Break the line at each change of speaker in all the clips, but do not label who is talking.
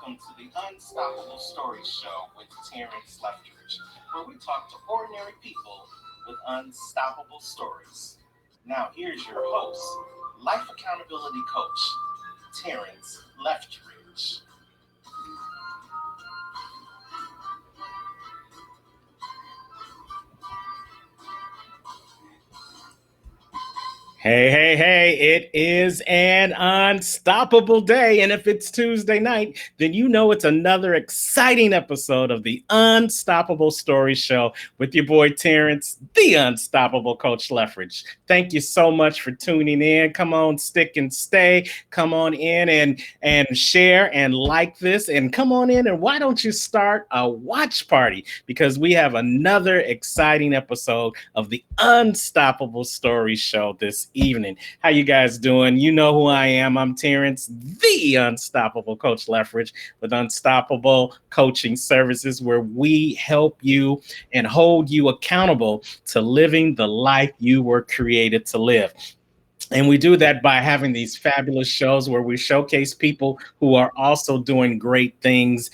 welcome to the Unstoppable Stories Show with Terrence Leftridge, where we talk to ordinary people with unstoppable stories. Now, here's your host, life accountability coach, Terrence Leftridge. Hey, hey, hey, it is an unstoppable day. And if it's Tuesday night, then you know it's another exciting episode of the Unstoppable Stories Show with your boy Terrence, the Unstoppable Coach Leftridge. Thank you so much for tuning in. Come on, stick and stay. Come on in and share and like this. And come on in and why don't you start a watch party? Because we have another exciting episode of the Unstoppable Stories Show this evening. How you guys doing? You know who I am. I'm Terrence, the Unstoppable Coach Leftridge with Unstoppable Coaching Services, where we help you and hold you accountable to living the life you were created to live. And we do that by having these fabulous shows where we showcase people who are also doing great things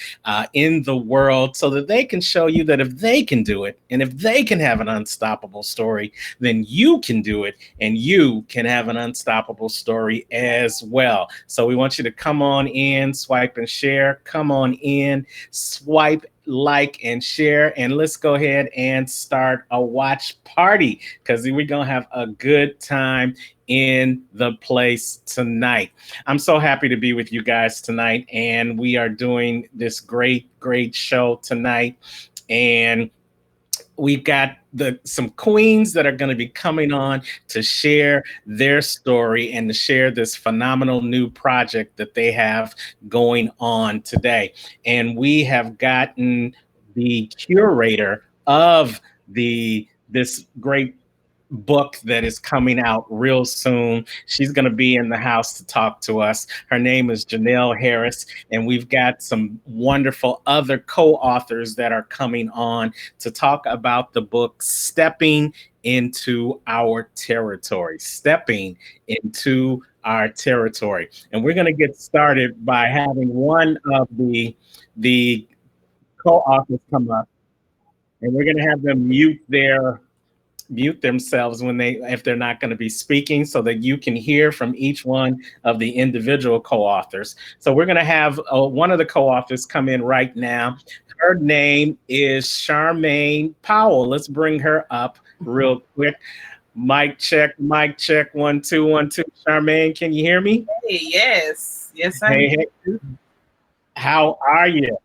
in the world so that they can show you that if they can do it and if they can have an unstoppable story, then you can do it and you can have an unstoppable story as well. So we want you to come on in, swipe and share. Come on in, swipe, like and share, and let's go ahead and start a watch party because we're gonna have a good time in the place tonight. I'm so happy to be with you guys tonight, and we are doing this great show tonight. And we've got some queens that are going to be coming on to share their story and to share this phenomenal new project that they have going on today. And we have gotten the curator of this great book that is coming out real soon. She's going to be in the house to talk to us. Her name is Jenelle Harris, and we've got some wonderful other co-authors that are coming on to talk about the book Stepping into Our Territory. Stepping into our territory. And we're going to get started by having one of the co-authors come up, and we're going to have them mute themselves if they're not going to be speaking so that you can hear from each one of the individual co-authors. So we're going to have one of the co-authors come in right now. Her name is Charmaine Powell. Let's bring her up real quick. Mic check, 1 2 1 2. Charmaine, can you hear me?
Hey, yes, I
hey. How are you?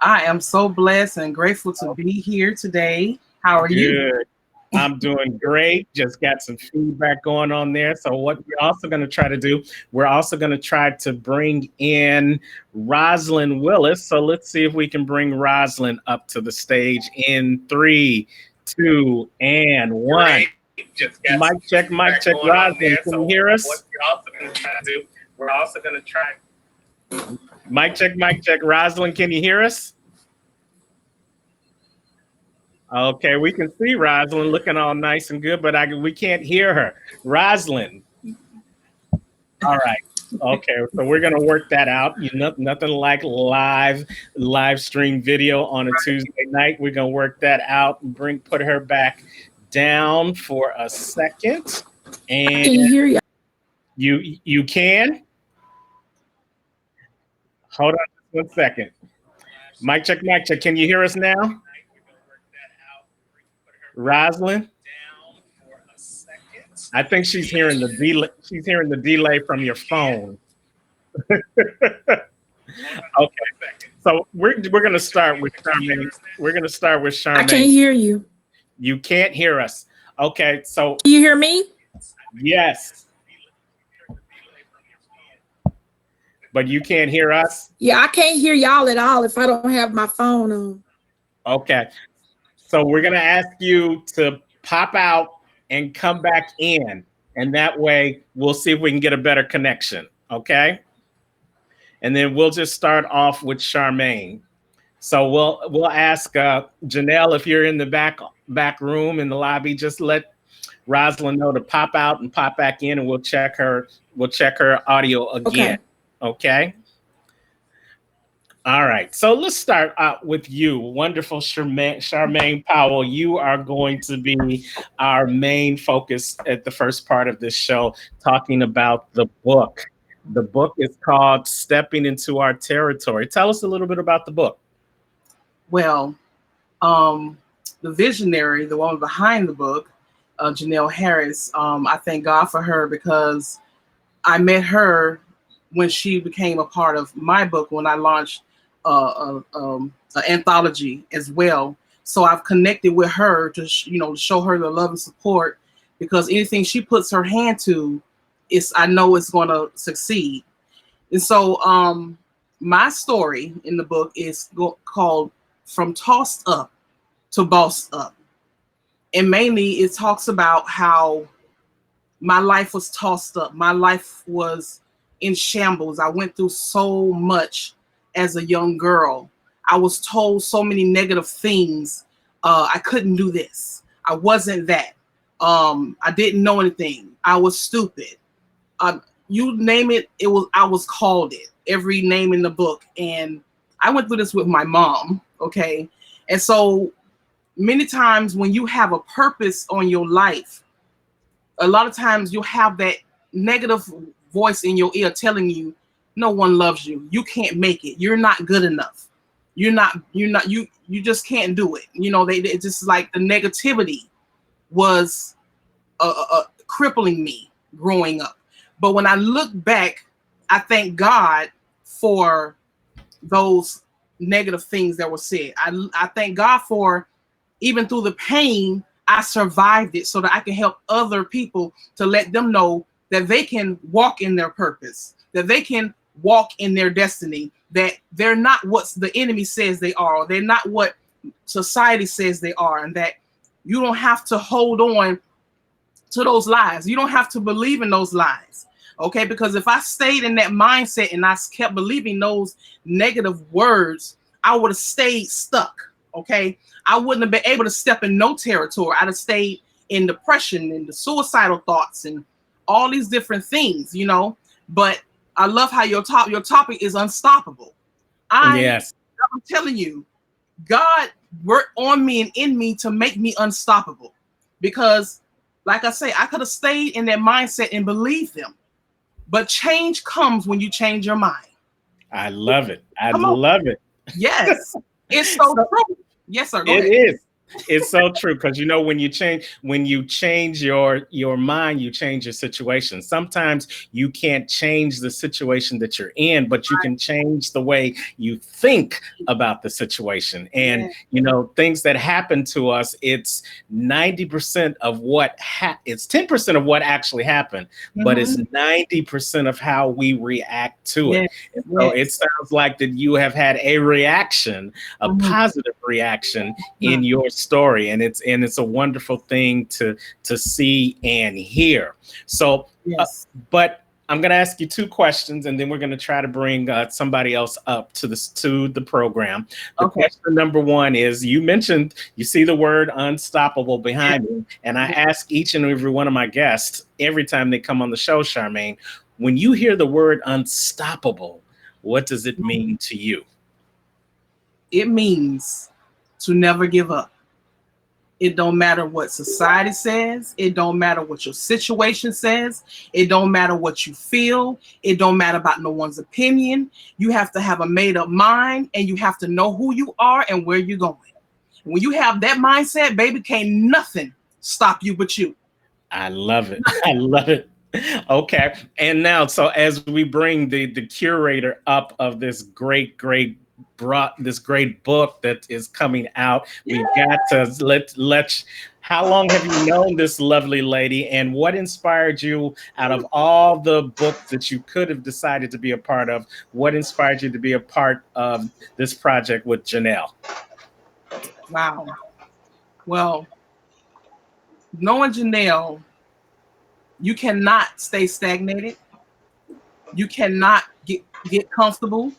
I am so blessed and grateful to be here today. How are you?
I'm doing great. Just got some feedback going on there. So what we're also going to try to do, we're also going to try to bring in Rosalind Willis. So let's see if we can bring Rosalind up to the stage in 3, 2, and 1. Mic check, Rosalind. Can you hear us? What we're also going to try to do, we're also going to try. Mic check. Rosalind, can you hear us? Okay, we can see Rosalind looking all nice and good, but we can't hear her. Rosalind. All right. Okay, so we're gonna work that out. Nothing like live stream video on a Tuesday night. We're gonna work that out and put her back down for a second. And
can you hear
you can? Hold on 1 second. Mic check. Can you hear us now? Rosalind? I think she's hearing the delay. She's hearing the delay from your phone. Okay, so we're gonna start with Charmaine. We're gonna start with Charmaine.
I can't hear you.
You can't hear us. Okay, so
you hear me?
Yes. But you can't hear us?
Yeah, I can't hear y'all at all if I don't have my phone on.
Okay. So we're going to ask you to pop out and come back in. And that way we'll see if we can get a better connection. Okay. And then we'll just start off with Charmaine. So we'll ask Jenelle, if you're in the back room in the lobby, just let Rosalind know to pop out and pop back in, and we'll check her audio again. Okay. All right. So let's start out with you, wonderful Charmaine Powell. You are going to be our main focus at the first part of this show, talking about the book. The book is called Stepping Into Our Territory. Tell us a little bit about the book.
Well, the visionary, the one behind the book, Jenelle Harris, I thank God for her because I met her when she became a part of my book when I launched an anthology as well. So I've connected with her to show her the love and support because anything she puts her hand to, I know it's going to succeed. And so my story in the book is called From Tossed Up to Bossed Up. And mainly it talks about how my life was tossed up. My life was in shambles. I went through so much as a young girl. I was told so many negative things. I couldn't do this. I wasn't that. I didn't know anything. I was stupid. You name it, I was called it. Every name in the book. And I went through this with my mom. Okay. And so many times when you have a purpose on your life, a lot of times you'll have that negative voice in your ear telling you, no one loves you. You can't make it. You're not good enough. You just can't do it. They just like the negativity was crippling me growing up. But when I look back, I thank God for those negative things that were said. I thank God for even through the pain, I survived it so that I can help other people to let them know that they can walk in their purpose, that they can walk in their destiny, that they're not what the enemy says they are, or they're not what society says they are, and that you don't have to hold on to those lies. You don't have to believe in those lies. Okay, because if I stayed in that mindset and I kept believing those negative words, I would have stayed stuck. Okay, I wouldn't have been able to step in no territory. I'd have stayed in depression and the suicidal thoughts and all these different things, But I love how your topic is unstoppable.
Yes.
I'm telling you, God worked on me and in me to make me unstoppable. Because, like I say, I could have stayed in that mindset and believed them. But change comes when you change your mind.
I love it. I love it.
Yes. It's so true. Yes, sir. Go ahead.
It is. It's so true because when you change your mind, you change your situation. Sometimes you can't change the situation that you're in, but you can change the way you think about the situation. And things that happen to us, it's 90% of it's 10% of what actually happened, but it's 90% of how we react to it. So it sounds like that you have had a reaction, a positive reaction in your story, and it's a wonderful thing to see and hear. So but I'm going to ask you two questions, and then we're going to try to bring somebody else up to the program. Question number one is, you mentioned, you see the word unstoppable behind me, and I ask each and every one of my guests every time they come on the show, Charmaine, when you hear the word unstoppable, what does it mean to you?
It means to never give up. It don't matter what society says. It don't matter what your situation says. It don't matter what you feel. It don't matter about no one's opinion. You have to have a made up mind, and you have to know who you are and where you're going. When you have that mindset, baby, can't nothing stop you but you.
I love it. I love it. Okay. And now, so as we bring the curator up of this great book that is coming out, we've got to let how long have you known this lovely lady, and what inspired you out of all the books that you could have decided to be a part of? What inspired you to be a part of this project with Jenelle?
Wow. Well, knowing Jenelle, you cannot stay stagnated. You cannot get comfortable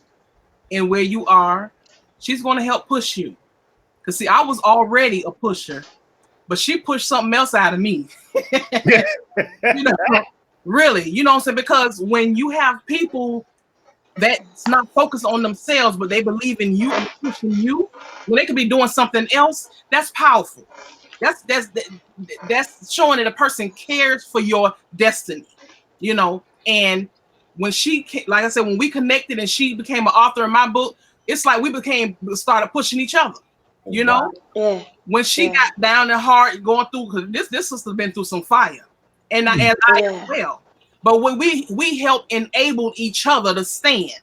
in where you are. She's going to help push you. Because, see, I was already a pusher, but she pushed something else out of me. Really, you know what I'm saying? Because when you have people that's not focused on themselves, but they believe in you and pushing you when they could be doing something else, that's powerful. That's showing that a person cares for your destiny, you know. And when like I said, when we connected and she became an author in my book, it's like we started pushing each other, you
Wow.
know.
Yeah.
When she
Yeah.
got down and hard going through, because this sister's been through some fire, and I as
Yeah.
well. But when we help enable each other to stand,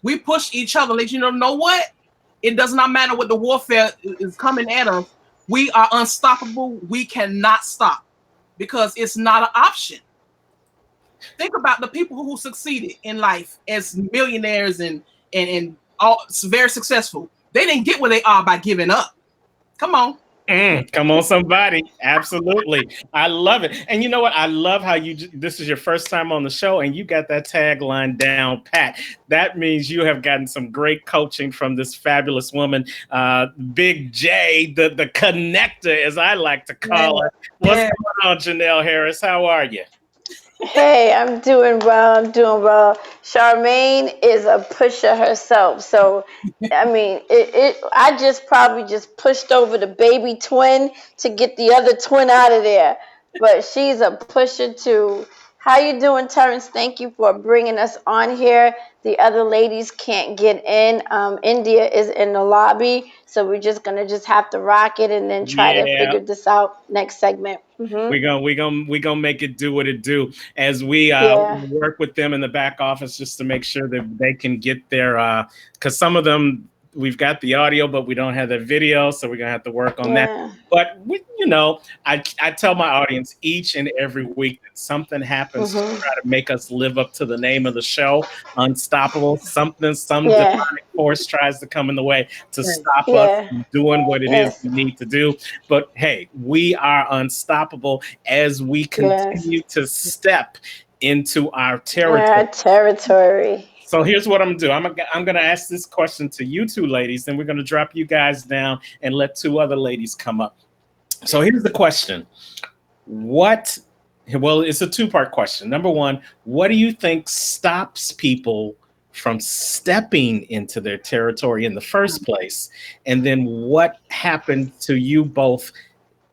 we push each other, let you know what? It does not matter what the warfare is coming at us. We are unstoppable. We cannot stop because it's not an option. Think about the people who succeeded in life as millionaires and all very successful. They didn't get where they are by giving up. Come on.
Come on, somebody. Absolutely. I love it. And you know what? I love how this is your first time on the show and you got that tagline down pat. That means you have gotten some great coaching from this fabulous woman, Big J, the connector, as I like to call her. What's
Yeah.
going on, Jenelle Harris? How are you?
Hey, I'm doing well. I'm doing well. Charmaine is a pusher herself. So, I mean, I just probably just pushed over the baby twin to get the other twin out of there. But she's a pusher too. How you doing, Terrence? Thank you for bringing us on here. The other ladies can't get in. India is in the lobby, so we're just gonna just have to rock it and then try to
Yeah.
figure this out next segment.
We gonna make it do what it do as we
Yeah.
work with them in the back office just to make sure that they can get their because some of them we've got the audio but we don't have the video, so we're gonna have to work on that.
Yeah.
But I tell my audience each and every week that something happens to
Mhm.
try to make us live up to the name of the show, Unstoppable. Some
Yeah.
demonic force tries to come in the way to stop us
Yeah.
from doing what it is
Yes.
we need to do. But hey, we are unstoppable as we
Yes.
continue to step into our
Our
territory.
territory.
So here's what I'm gonna do. I'm gonna ask this question to you two ladies, then we're gonna drop you guys down and let two other ladies come up. So here's the question. What well, it's a two-part question. Number one, what do you think stops people from stepping into their territory in the first place? And then what happened to you both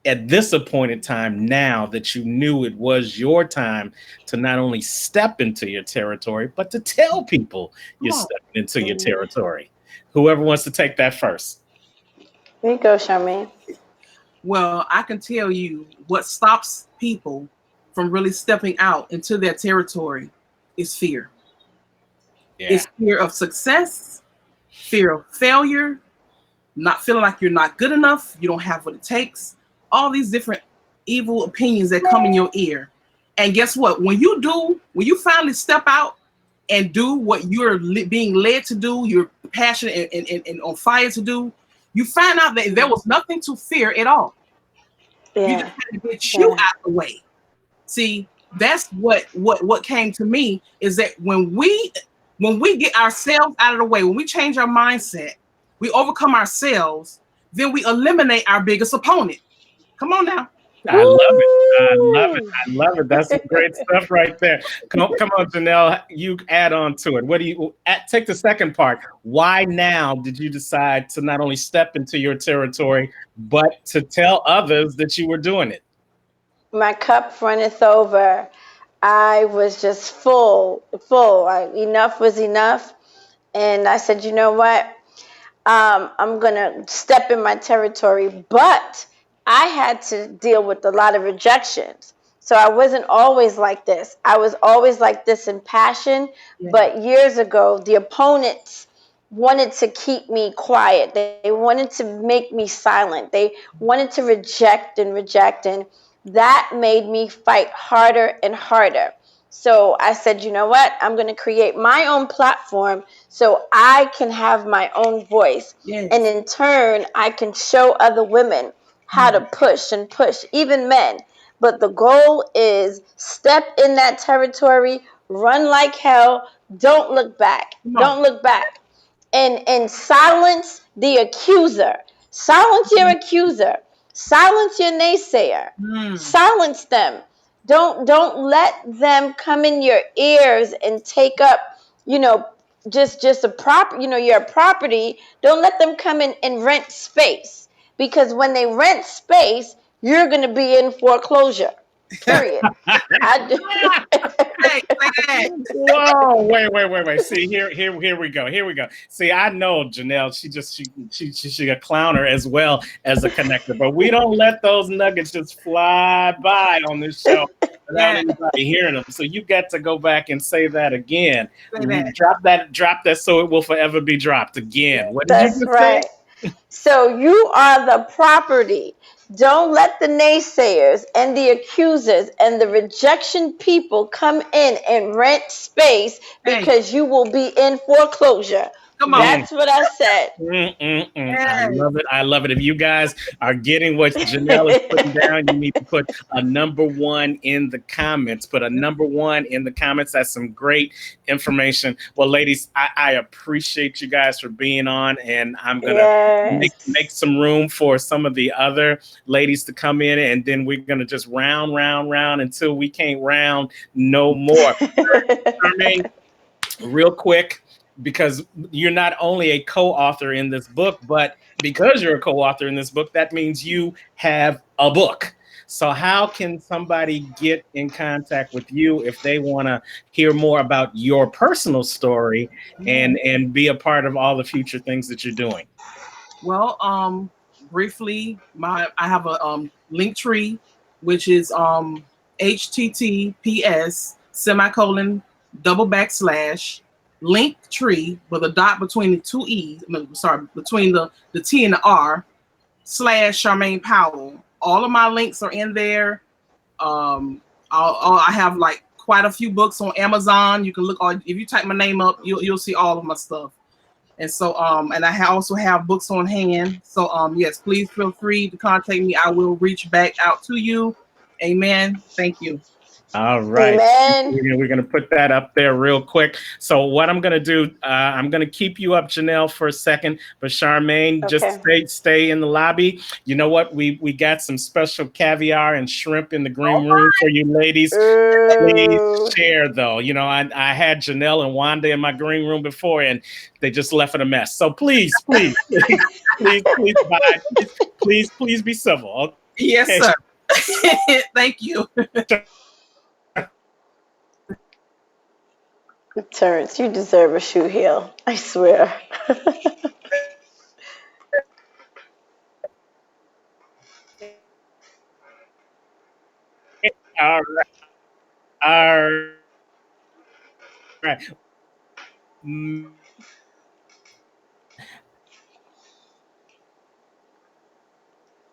at this appointed time now that you knew it was your time to not only step into your territory, but to tell people you're
Come on.
stepping into your territory? Whoever wants to take that first.
Here you go, Charmaine.
Well, I can tell you what stops people from really stepping out into their territory is fear.
Yeah.
It's fear of success, fear of failure, not feeling like you're not good enough, you don't have what it takes, all these different evil opinions that come in your ear. And guess what? When you finally step out and do what you're being led to do, you're passionate and on fire to do, you find out that there was nothing to fear at all. You just
Yeah.
had to get you
Yeah.
out the way. See, that's what came to me is that when we get ourselves out of the way, when we change our mindset, we overcome ourselves, then we eliminate our biggest opponent. Come on now.
I love it. I love it.
Woo!
I love it. That's some great stuff right there. Come on, Jenelle. You add on to it. What do you take the second part? Why now did you decide to not only step into your territory, but to tell others that you were doing it?
My cup runneth over. I was just full, full. Enough was enough. And I said, you know what? I'm going to step in my territory. But I had to deal with a lot of rejections. So I wasn't always like this. I was always like this in passion.
Yeah.
But years ago, the opponents wanted to keep me quiet. They wanted to make me silent. They wanted to reject and reject. And that made me fight harder and harder. So I said, you know what? I'm going to create my own platform so I can have my own voice. And
Yes.
in turn, I can show other women how to push and push, even men. But the goal is step in that territory, run like hell, don't look back.
Come on.
Don't look back. And silence the accuser. Silence your accuser. Silence your naysayer. Silence them. Don't let them come in your ears and take up, you know, just a you're a property. Don't let them come in and rent space, because when they rent space, you're going to be in foreclosure. Period. I
Hey, say that.
Whoa, wait. See, here we go. Here we go. See, I know Jenelle, she a clowner as well as a connector, but we don't let those nuggets just fly by on this show without
Yeah,
anybody hearing them. So you got to go back and say that again.
say that.
Drop that so it will forever be dropped again. What did you
That's
just say?
right. So you are the property. Don't let the naysayers and the accusers and the rejection people come in and rent space,
Hey,
because you will be in foreclosure.
come on.
Mm.
That's what I said.
I
Yes.
love it. I love it. If you guys are getting what Jenelle is putting down, you need to put a number one in the comments. Put a number one in the comments. That's some great information. Well, ladies, I appreciate you guys for being on, and I'm gonna make
Yes.
some room for some of the other ladies to come in, and then we're gonna just round until we can't round no more. Charmaine, real quick, because you're not only a co-author in this book, but because you're a co-author in this book, that means you have a book. So how can somebody get in contact with you if they want to hear more about your personal story and be a part of all the future things that you're doing?
Well, briefly, I have a link tree, which is HTTPS semicolon double backslash link tree with a dot between the two E's. No, sorry, between the T and the R slash Charmaine Powell. All of my links are in there. I have like quite a few books on Amazon. You can look, or if you type my name up, you'll see all of my stuff. And so, and I also have books on hand. So, yes, please feel free to contact me. I will reach back out to you. Amen. Thank you.
All right.
Amen.
We're gonna put that up there real quick. So what I'm gonna do, I'm gonna keep you up, Jenelle, for a second. But Charmaine, just
Okay.
stay in the lobby. You know what? We got some special caviar and shrimp in the green
Oh,
room for you ladies. Please
Ooh.
share though. You know, I had Jenelle and Wanda in my green room before, and they just left it a mess. So please, bye. Please be civil.
yes,
Okay.
sir. Thank you.
Terrence, you deserve a shoe heel. I swear.
All right. All right. Mm,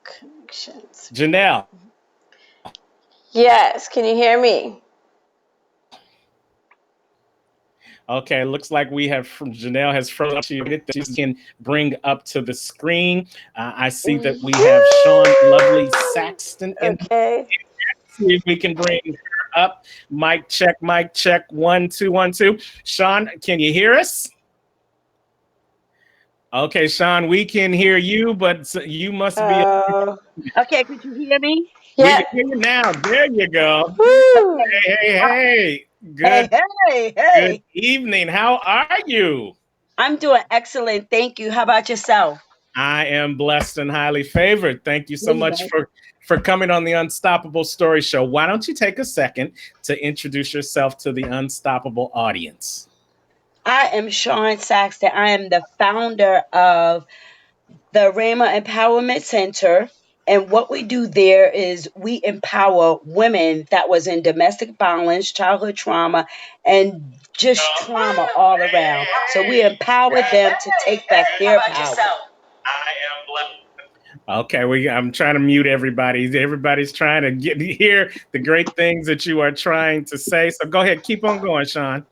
Connections.
Janelle.
Yes. Can you hear me?
Okay, looks like we have from Janelle has frozen up. She can bring up to the screen. I see that we have Sean Lovely Saxton in.
Okay.
See if we can bring her up. Mic check. 1 2 1 2. Sean, can you hear us? Okay, Sean, we can hear you, but you must be.
Uh,
Okay, could you hear me?
We
yeah.
can hear you now. There you go.
Woo.
Okay. Uh,
Hey.
hey,
Good
hey.
evening. How are you?
I'm doing excellent. Thank you. How about yourself?
I am blessed and highly favored. Thank you so much
Amen.
for coming on the Unstoppable Story Show. Why don't you take a second to introduce yourself to the Unstoppable audience?
I am Sean Saxton. I am the founder of the Rama Empowerment Center. And what we do there is we empower women that was in domestic violence, childhood trauma, and just trauma all around. So we empower them to take back their power.
Okay, I'm trying to mute everybody. Everybody's trying to hear the great things that you are trying to say. So go ahead, keep on going, Sean.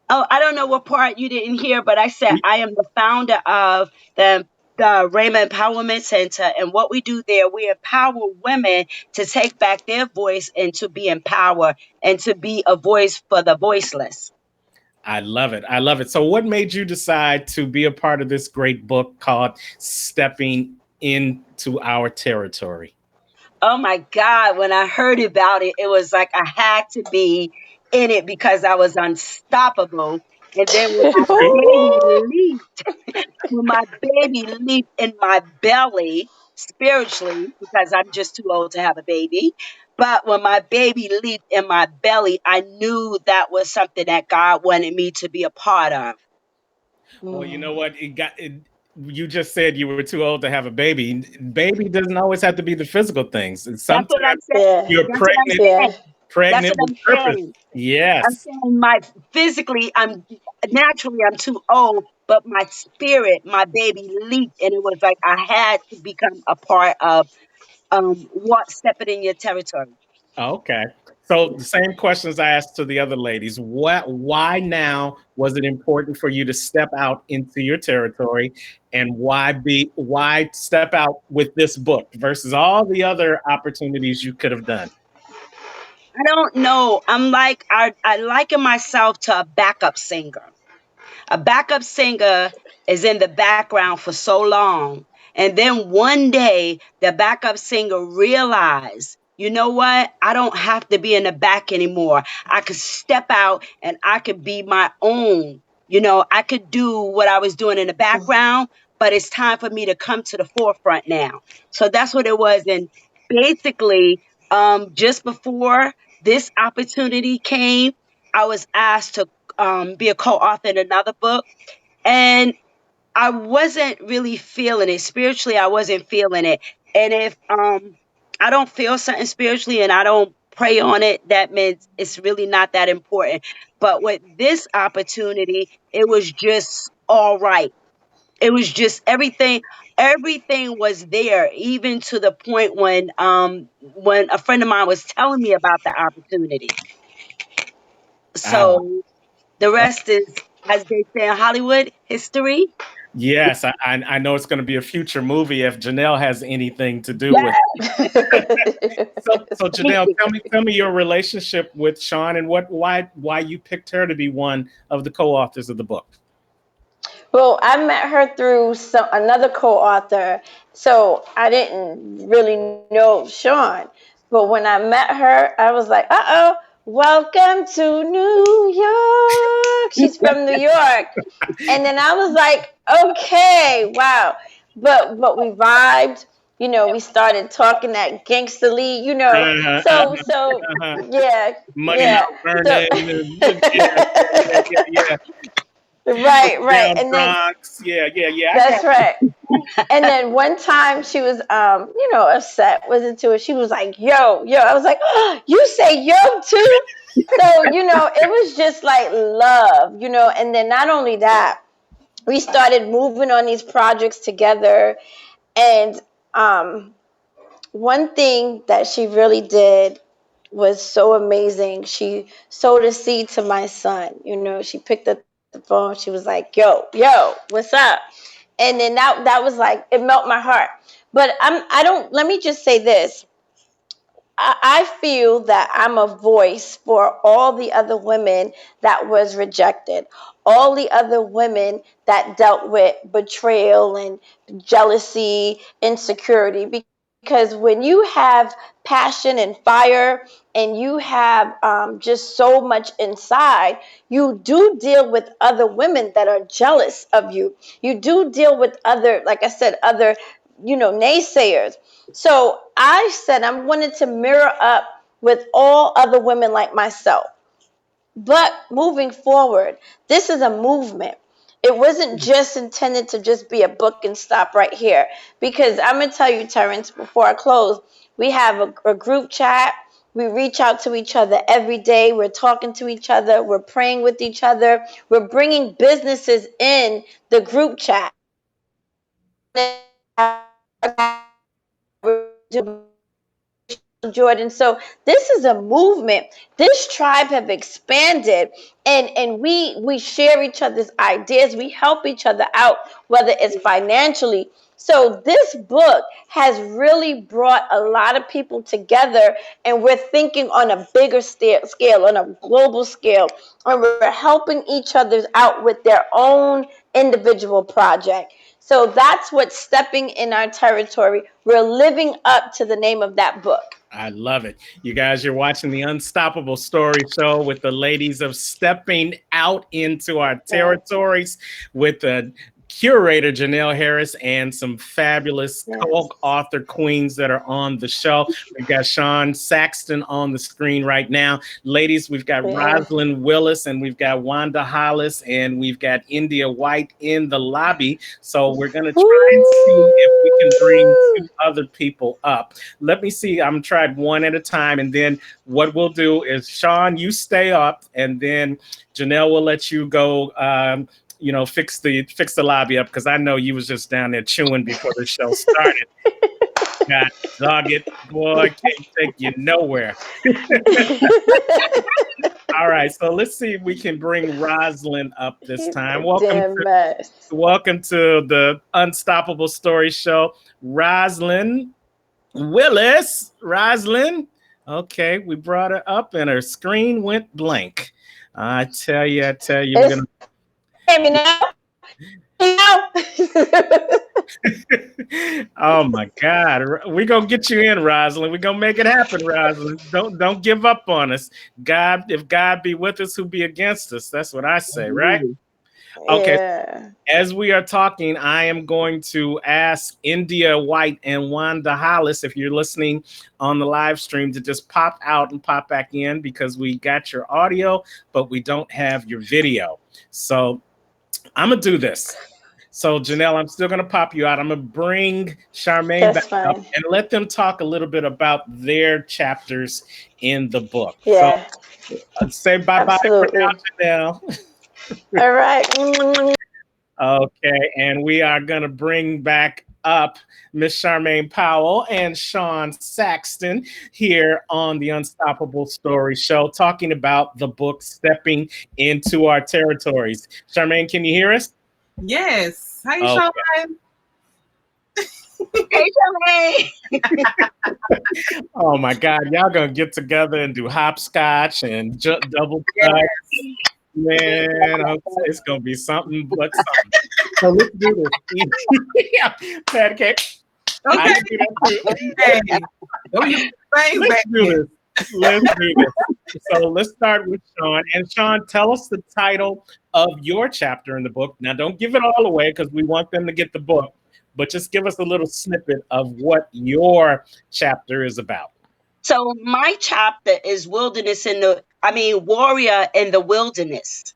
Oh, I don't know what part you didn't hear, but I said I am the founder of the Raymond Empowerment Center, and what we do there, we empower women to take back their voice and to be empowered and to be a voice for the voiceless.
I love it. I love it. So what made you decide to be a part of this great book called Stepping into Our Territory?
Oh my God, when I heard about it, it was like I had to be in it because I was unstoppable. And then when my baby leaped, when my baby leaped in my belly, spiritually, because I'm just too old to have a baby. But when my baby leaped in my belly, I knew that was something that God wanted me to be a part of.
Well, you know
Mm.
what? You just said you were too old to have a baby. Baby doesn't always have to be the physical things. And
That's what I'm
sometimes
saying.
Yeah,
you're
That's what I'm
pregnant,
yeah.
saying. That's
pregnant
what
with
I'm
purpose.
saying. I'm
Yes.
saying my physically, I'm naturally I'm too old, but my spirit, my baby leaped, and it was like I had to become a part of what stepping in your territory.
Okay. So the same questions I asked to the other ladies. Why now was it important for you to step out into your territory, and why step out with this book versus all the other opportunities you could have done?
I don't know. I liken myself to a backup singer. A backup singer is in the background for so long. And then one day, the backup singer realized, you know what? I don't have to be in the back anymore. I could step out and I could be my own. I could do what I was doing in the background, but it's time for me to come to the forefront now. So that's what it was. And basically, just before this opportunity came, I was asked to be a co-author in another book, and I wasn't really feeling it spiritually. I wasn't feeling it, and if I don't feel something spiritually and I don't pray on it, that means it's really not that important. But with this opportunity, it was just all right. It was just everything. Everything was there, even to the point when a friend of mine was telling me about the opportunity.
Ah,
So the rest is, as they say in Hollywood, history.
yes, I know it's going to be a future movie if Janelle has anything to do with.
Yes.
So Janelle, tell me your relationship with Sean and why you picked her to be one of the co-authors of the book.
Well, I met her through another co-author, so I didn't really know Sean. But when I met her, I was like, "Uh-oh, welcome to New York." She's from New York, and then I was like, "Okay, wow." But we vibed. We started talking that gangsterly.
Uh-huh,
So
uh-huh.
yeah,
Money
yeah.
Mount
So.
Vernon. Yeah.
Right,
Down
and then
Bronx. Yeah. I got
that's right. And then one time she was, upset, wasn't to it. She was like, "Yo, yo." I was like, oh, "You say yo too?" So it was just like love. And then not only that, we started moving on these projects together. And um, one thing that she really did was so amazing. She sowed a seed to my son. She picked up the phone. She was like, yo, what's up? And then that was like, it melted my heart. But I don't. Let me just say this. I feel that I'm a voice for all the other women that was rejected, all the other women that dealt with betrayal and jealousy, insecurity. Because when you have passion and fire and you have just so much inside, you do deal with other women that are jealous of you. You do deal with other, like I said, other naysayers. So I said I wanted to mirror up with all other women like myself. But moving forward, this is a movement. It wasn't just intended to just be a book and stop right here. Because I'm going to tell you, Terrence, before I close, we have a group chat. We reach out to each other every day. We're talking to each other. We're praying with each other. We're bringing businesses in the group chat. Jordan. So this is a movement. This tribe have expanded, and we share each other's ideas. We help each other out, whether it's financially. So this book has really brought a lot of people together, and we're thinking on a bigger scale, on a global scale, and we're helping each other out with their own individual project. So that's what stepping in our territory. We're living up to the name of that book.
I love it. You guys, you're watching the Unstoppable Story Show with the ladies of stepping out into our territories with the curator Jenelle Harris and some fabulous co-author queens that are on the show. We've got Sean Saxton on the screen right now. Ladies, we've got Rosalind Willis and we've got Wanda Hollis and we've got India White in the lobby. So we're going to try and see if we can bring 2 other people up. Let me see. I'm tried one at a time. And then what we'll do is, Sean, you stay up and then Jenelle will let you go fix the lobby up, because I know you was just down there chewing before the show started. God dog it, boy, can't take you nowhere. All right, so let's see if we can bring Rosalind up this time. Welcome to the Unstoppable Story Show, Rosalind Willis. Rosalind, okay, we brought her up and her screen went blank. I tell you, we're gonna. Oh my God, we're gonna get you in, Rosalind. We're gonna make it happen, Rosalind. Don't give up on us. God, if God be with us, who be against us? That's what I say, right? Okay. Yeah. As we are talking, I am going to ask India White and Wanda Hollis, if you're listening on the live stream, to just pop out and pop back in, because we got your audio, but we don't have your video. So I'm gonna do this. So Jenelle, I'm still gonna pop you out. I'm gonna bring Charmaine back up and let them talk a little bit about their chapters in the book. Yeah. So say bye-bye for now, Jenelle. All right. Okay, and we are gonna bring back up Miss Charmaine Powell and Sean Saxton here on the Unstoppable Story Show, talking about the book Stepping Into Our Territories. Charmaine, can you hear us?
Yes. Hi, Sean.
Hey, Charmaine.
Oh my God, y'all gonna get together and do hopscotch and double touch. Man, it's gonna be something but something. So let's do this. Yeah, pancake. Okay. Let's do this. So let's start with Sean. And Sean, tell us the title of your chapter in the book. Now, don't give it all away, because we want them to get the book, but just give us a little snippet of what your chapter is about.
So my chapter is Warrior in the Wilderness.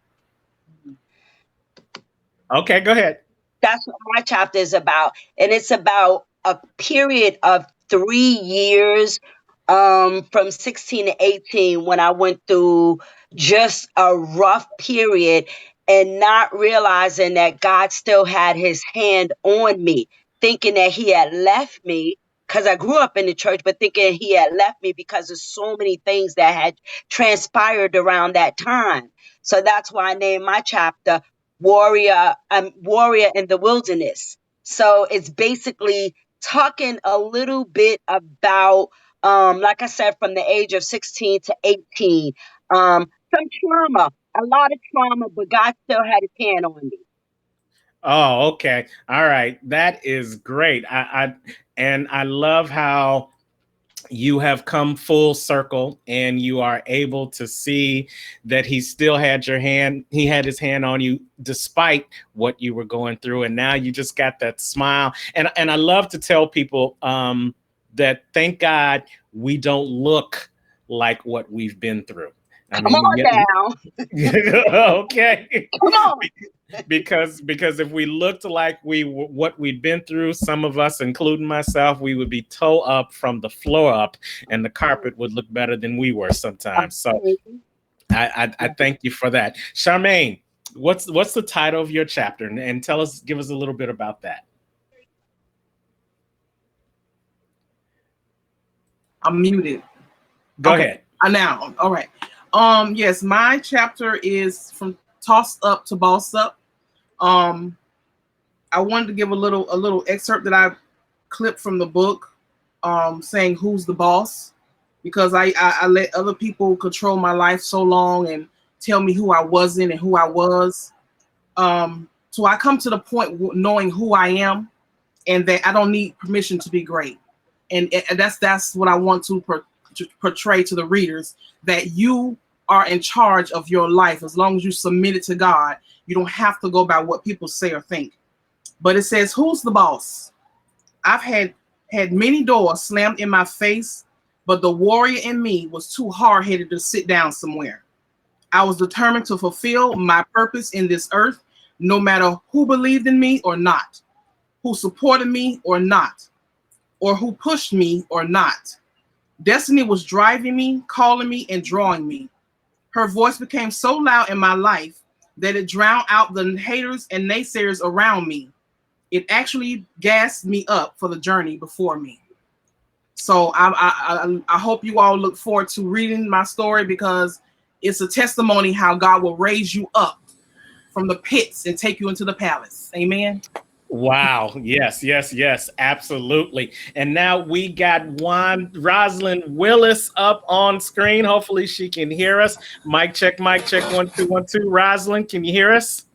Okay, go ahead.
That's what my chapter is about. And it's about a period of 3 years, from 16 to 18, when I went through just a rough period and not realizing that God still had his hand on me, thinking that he had left me, because I grew up in the church, but thinking he had left me because of so many things that had transpired around that time. So that's why I named my chapter Warrior in the Wilderness. So it's basically talking a little bit about, like I said, from the age of 16 to 18, some trauma, a lot of trauma, but God still had his hand on me.
Oh, okay. All right. That is great. I love how you have come full circle and you are able to see that he still had your hand. He had his hand on you despite what you were going through. And now you just got that smile. And I love to tell people that thank God we don't look like what we've been through.
Come on
now. Okay.
Come on.
Because if we looked like what we'd been through, some of us, including myself, we would be toe up from the floor up, and the carpet would look better than we were sometimes. So I thank you for that. Charmaine, what's the title of your chapter? And give us a little bit about that.
I'm muted.
Go ahead.
Now, all right. Yes, my chapter is from Tossed Up to Boss Up. I wanted to give a little excerpt that I clipped from the book, saying who's the boss, because I let other people control my life so long and tell me who I wasn't and who I was. So I come to the point knowing who I am and that I don't need permission to be great. And that's what I want to portray to the readers, that you are in charge of your life. As long as you submit it to God, you don't have to go by what people say or think. But it says, who's the boss? I've had many doors slammed in my face, but the warrior in me was too hard-headed to sit down somewhere. I was determined to fulfill my purpose in this earth, no matter who believed in me or not, who supported me or not, or who pushed me or not. Destiny was driving me, calling me, and drawing me. Her voice became so loud in my life that it drowned out the haters and naysayers around me. It actually gassed me up for the journey before me. So I hope you all look forward to reading my story, because it's a testimony how God will raise you up from the pits and take you into the palace. Amen.
Wow. Yes, yes, yes, absolutely. And now we got Rosalind Willis up on screen. Hopefully she can hear us. Mic check, 1 2 1 2. Rosalind, can you hear us?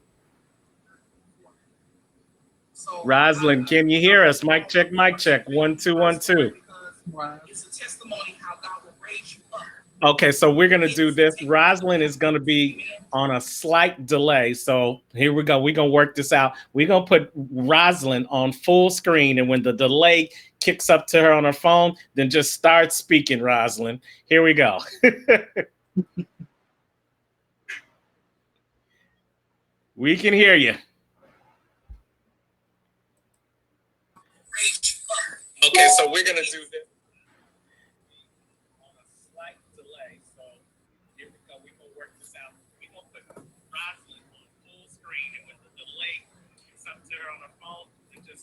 Rosalind, can you hear us? Mic check, 1 2 1 2. It's a testimony how God will raise you up. Okay, so we're going to do this. Rosalind is going to be on a slight delay. So here we go. We're going to work this out. We're going to put Rosalind on full screen. And when the delay kicks up to her on her phone, then just start speaking, Rosalind. Here we go. We can hear you. Okay, so we're going to do this.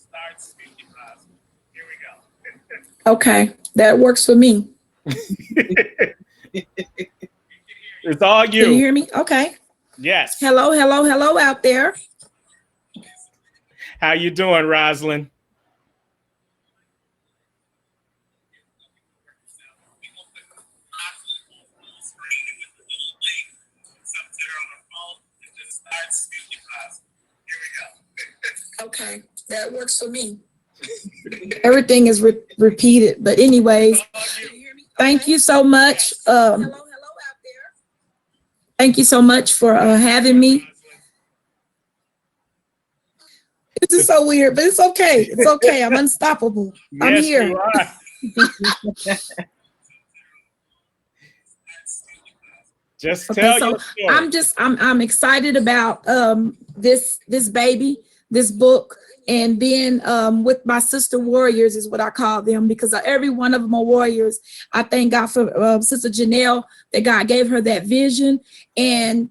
Start speaking, Rosalind. Here we go.
Okay, that works for me.
It's all you.
Can you hear me? Okay.
Yes.
Hello, hello, hello out there.
How you doing, Rosalind?
Okay, that works for me. Everything is repeated, but anyways, thank you so much. Thank you so much for having me. This is so weird, but it's okay. It's okay. I'm unstoppable. I'm
Yes,
here.
you are. Just tell your story.
I'm excited about this baby, this book, and being with my sister warriors is what I call them, because every one of them are warriors. I thank God for Sister Jenelle, that God gave her that vision. And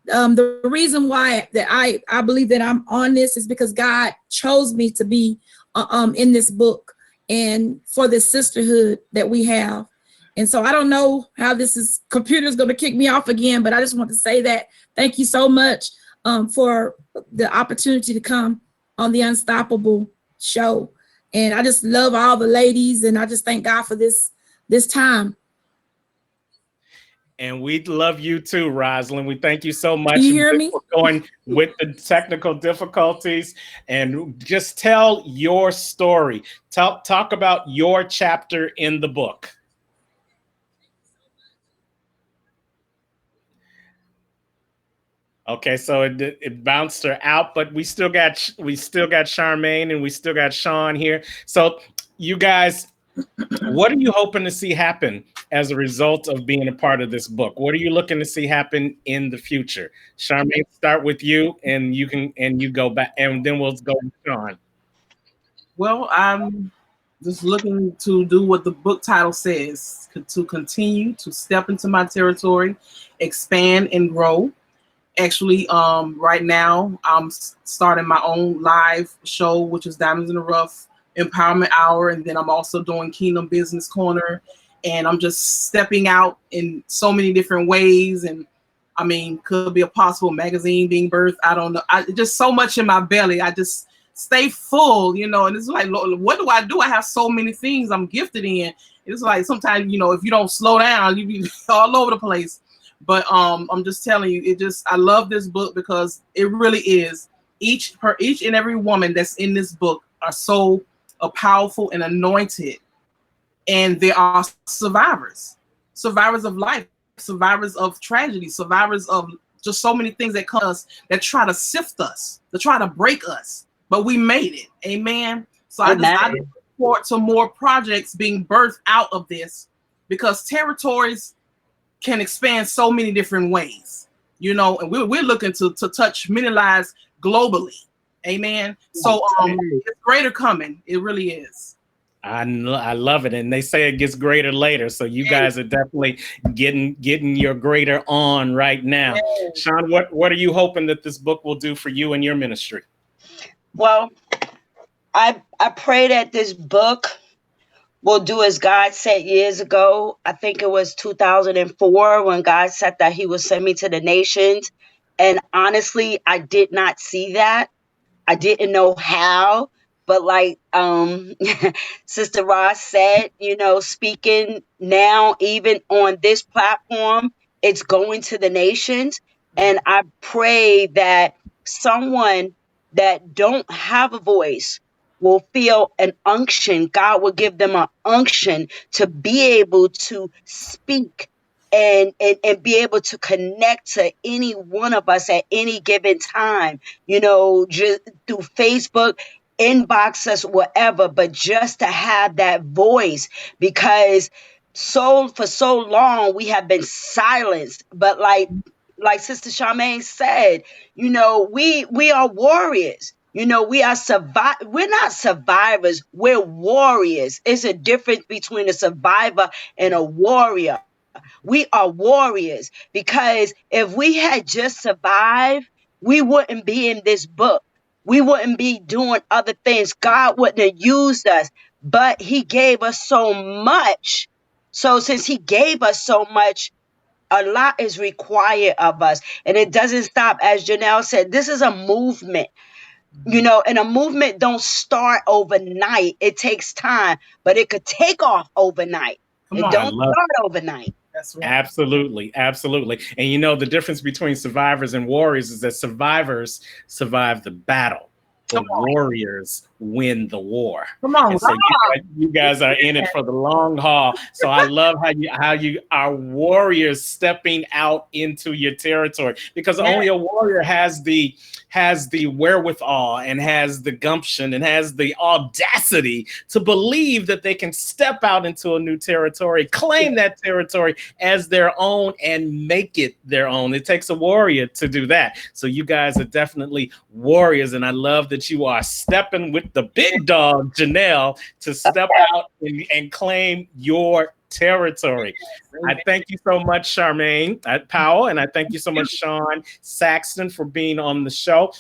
the reason why that I believe that I'm on this is because God chose me to be in this book and for this sisterhood that we have. And so I don't know how computer's going to kick me off again, but I just want to say that thank you so much for the opportunity to come on the Unstoppable show. And I just love all the ladies, and I just thank God for this time.
And we love you too, Rosalind. We thank you so much.
Can you hear me?
For going with the technical difficulties, and just tell your story. Talk about your chapter in the book. Okay, so it bounced her out, but we still got Charmaine, and we still got Sean here. So you guys, what are you hoping to see happen as a result of being a part of this book? What are you looking to see happen in the future? Charmaine, start with you, and you go back, and then we'll go with Sean.
Well, I'm just looking to do what the book title says, to continue to step into my territory, expand and grow. Actually, right now, I'm starting my own live show, which is Diamonds in the Rough Empowerment Hour. And then I'm also doing Kingdom Business Corner. And I'm just stepping out in so many different ways. And I mean, could be a possible magazine being birthed. I don't know. Just so much in my belly. I just stay full, and it's like, Lord, what do I do? I have so many things I'm gifted in. It's like sometimes, if you don't slow down, you be all over the place. But I'm just telling you, I love this book because it really is each and every woman that's in this book are so powerful and anointed and there are survivors of life, survivors of tragedy, survivors of just so many things that come us that try to sift us, that try to break us, but we made it. Amen. So I look forward to more projects being birthed out of this, because territories can expand so many different ways, you know, and we're looking to touch many lives globally. Amen. So it's greater coming. It really is.
I love it, and they say it gets greater later. So you guys are definitely getting your greater on right now.
Yes.
Sean, what are you hoping that this book will do for you and your ministry?
Well, I pray that this book will do as God said years ago. I think it was 2004 when God said that He would send me to the nations, and honestly, I did not see that. I didn't know how, but like Sister Ross said, you know, speaking now, even on this platform, it's going to the nations. And I pray that someone that don't have a voice will feel an unction. God will give them an unction to be able to speak and be able to connect to any one of us at any given time, you know, just through Facebook, inbox us, whatever, but just to have that voice, because for so long we have been silenced. But like Sister Charmaine said, you know, we are warriors. You know, we're not survivors, we're warriors. It's a difference between a survivor and a warrior. We are warriors, because if we had just survived, we wouldn't be in this book. We wouldn't be doing other things. God wouldn't have used us, but He gave us so much. So since He gave us so much, a lot is required of us. And it doesn't stop. As Jenelle said, this is a movement, you know, and a movement don't start overnight. It takes time, but it could take off overnight.
Come
It
on.
don't start overnight.
That's right.
Absolutely, absolutely. And you know, the difference between survivors and warriors is that survivors survive the battle, but warriors win the war.
Come on.
And so you guys are in it for the long haul. So I love how you are warriors stepping out into your territory, because only a warrior has the wherewithal and has the gumption and has the audacity to believe that they can step out into a new territory, claim that territory as their own, and make it their own. It takes a warrior to do that. So you guys are definitely warriors, and I love that you are stepping with the big dog, Jenelle, to step out and claim your territory. I thank you so much, Charmaine Powell, and I thank you so much, Sean Saxton, for being on the show.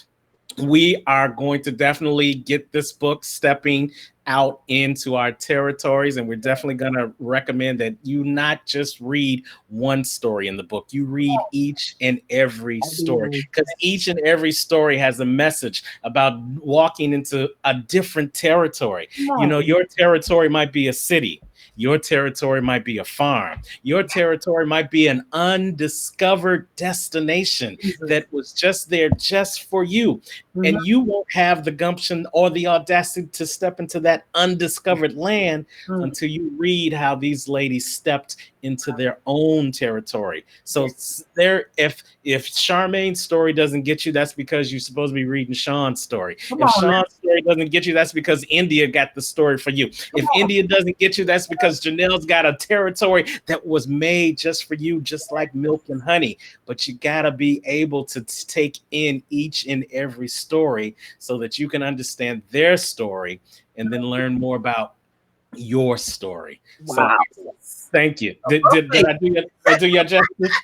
We are going to definitely get this book stepping out into our territories, and we're definitely going to recommend that you not just read one story in the book, you read each and every story, because each and every story has a message about walking into a different territory. You know, your territory might be a city. Your territory might be a farm. Your territory might be an undiscovered destination that was just there just for you. And you won't have the gumption or the audacity to step into that undiscovered land until you read how these ladies stepped into their own territory. So if Charmaine's story doesn't get you, that's because you're supposed to be reading Sean's story. If Sean's story doesn't get you, that's because India got the story for you. If India doesn't get you, that's because Janelle's got a territory that was made just for you, just like milk and honey. But you gotta be able to take in each and every story so that you can understand their story and then learn more about your story.
Wow.
So thank you. Did I do your justice?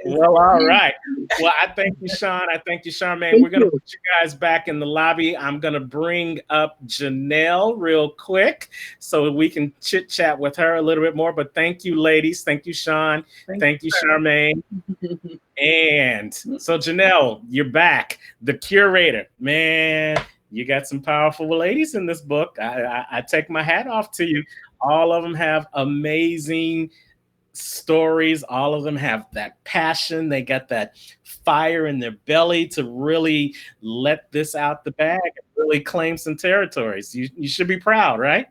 Well, all right. Well, I thank you, Sean. I thank you, Charmaine. We're going to put you guys back in the lobby. I'm going to bring up Jenelle real quick so we can chit chat with her a little bit more. But thank you, ladies. Thank you, Sean. Thank you, Charmaine. And so, Jenelle, you're back. The curator, man. You got some powerful ladies in this book. I take my hat off to you. All of them have amazing stories. All of them have that passion. They got that fire in their belly to really let this out the bag and really claimed some territories. You should be proud, right?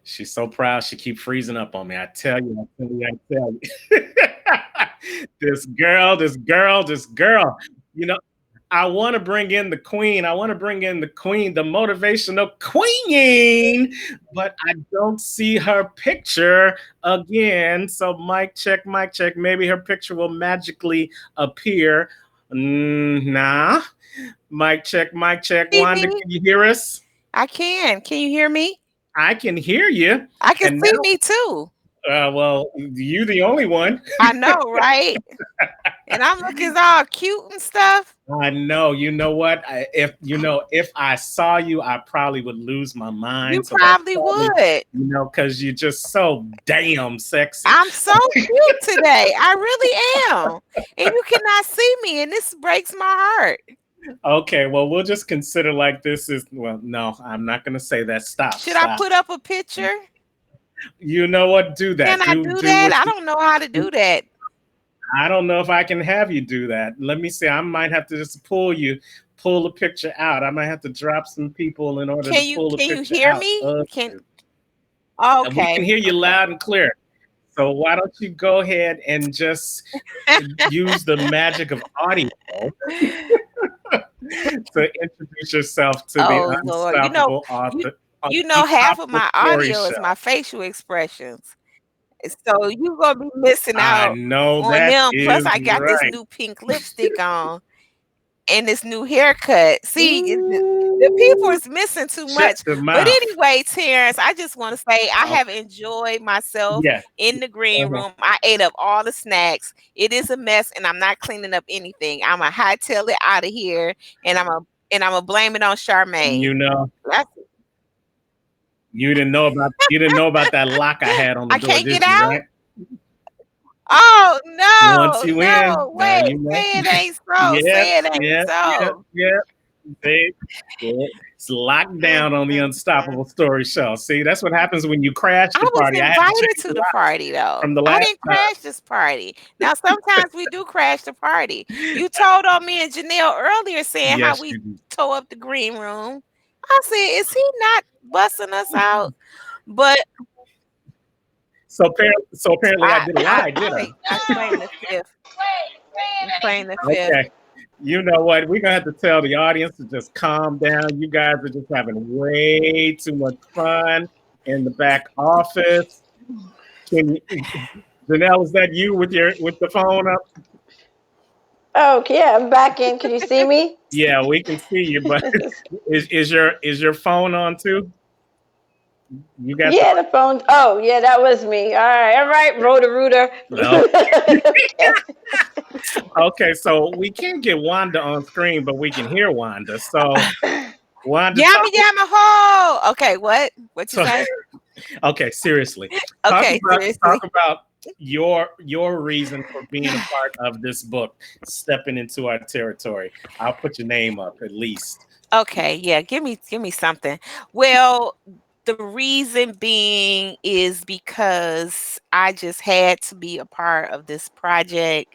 She's so proud. She keep freezing up on me. I tell you, I tell you, I tell you. This girl. You know, I want to bring in the queen. I want to bring in the queen, the motivational queen, but I don't see her picture again. So mic check, mic check. Maybe her picture will magically appear. Nah. Mic check, mic check.
See
Wanda,
me?
can you hear us?
I can. Can you hear me?
I can hear you.
I can
And
see me too.
well, you the only one.
I know, right? And I'm looking all cute and stuff.
I know. You know what? If I saw you, I probably would lose my
You
mind. So that's
probably
probably,
would.
because you're just so damn sexy.
I'm so cute today. I really am. And you cannot see me, and this breaks my heart.
Okay, well, we'll just consider like this is no, I'm not gonna say that. Stop,
Should I
stop.
put up a picture?
You know what? Do that.
Can I do that? I don't know how to do that.
I don't know if I can have you do that. Let me see. I might have to just pull the picture out. I might have to drop some people in order to pull the
Can you
picture
hear
out.
me?
We
Okay.
can hear you loud and clear. So why don't you go ahead and just use the magic of audio to introduce yourself to the
Oh Lord.
Unstoppable Author.
Half of
Unstoppable
my
Story
audio is
Show.
my facial expressions. So you gonna be missing
I
out
know
on
that
them. Plus
is
I got this
right.
new pink lipstick on and this new haircut. See, the people
Ooh,
is missing too
shut
much.
the
But
mouth.
anyway, Terrence, I just want to say I
Oh,
have enjoyed myself
yeah.
in the green
Uh-huh.
room. I ate up all the snacks. It is a mess, and I'm not cleaning up anything. I'm a hightail it out of here, and I'm a blame it on Charmaine.
You know,
That's
you didn't know about that lock I had on the
I
door,
can't get
did you?
out.
Right?
Oh
Once
no,
you in,
no,
now
wait,
you know.
say it ain't so.
Yep,
Say it ain't
yep, yep,
so.
yep. See, yeah. It's locked
Mm,
down on the
mm, mm.
Unstoppable Story Show. See, that's what happens when you crash
I
the
was
party. I had to
invited
change
to
the
the
lock
party though.
from the
I
last
didn't crash this party. Now sometimes we do crash the party. You told on me and Janelle earlier saying how
Yes,
we
you do.
tore up the green room. I said, is he not busting us out? But
So apparently I didn't
I
lie, did I?
plead, I claim the fifth. I claim the fifth.
Okay. You know what? We're gonna have to tell the audience to just calm down. You guys are just having way too much fun in the back office. Can you, Janelle, is that you with the phone up?
Oh, yeah, I'm back in. Can you see me?
Yeah, we can see you, but is your phone on too? You got the
Yeah, the phone. Oh, yeah, that was me. All right, Rhoda Rooter.
no.
Okay.
Okay, so we can't get Wanda on screen, but we can hear Wanda. So Wanda,
Yammy yammy ho. Okay, what? What you
so
say?
okay, seriously,
Okay,
talk
seriously.
about your reason for being a part of this book, stepping into our territory. I'll put your name up at least.
Okay, yeah, give me something. Well, the reason being is because I just had to be a part of this project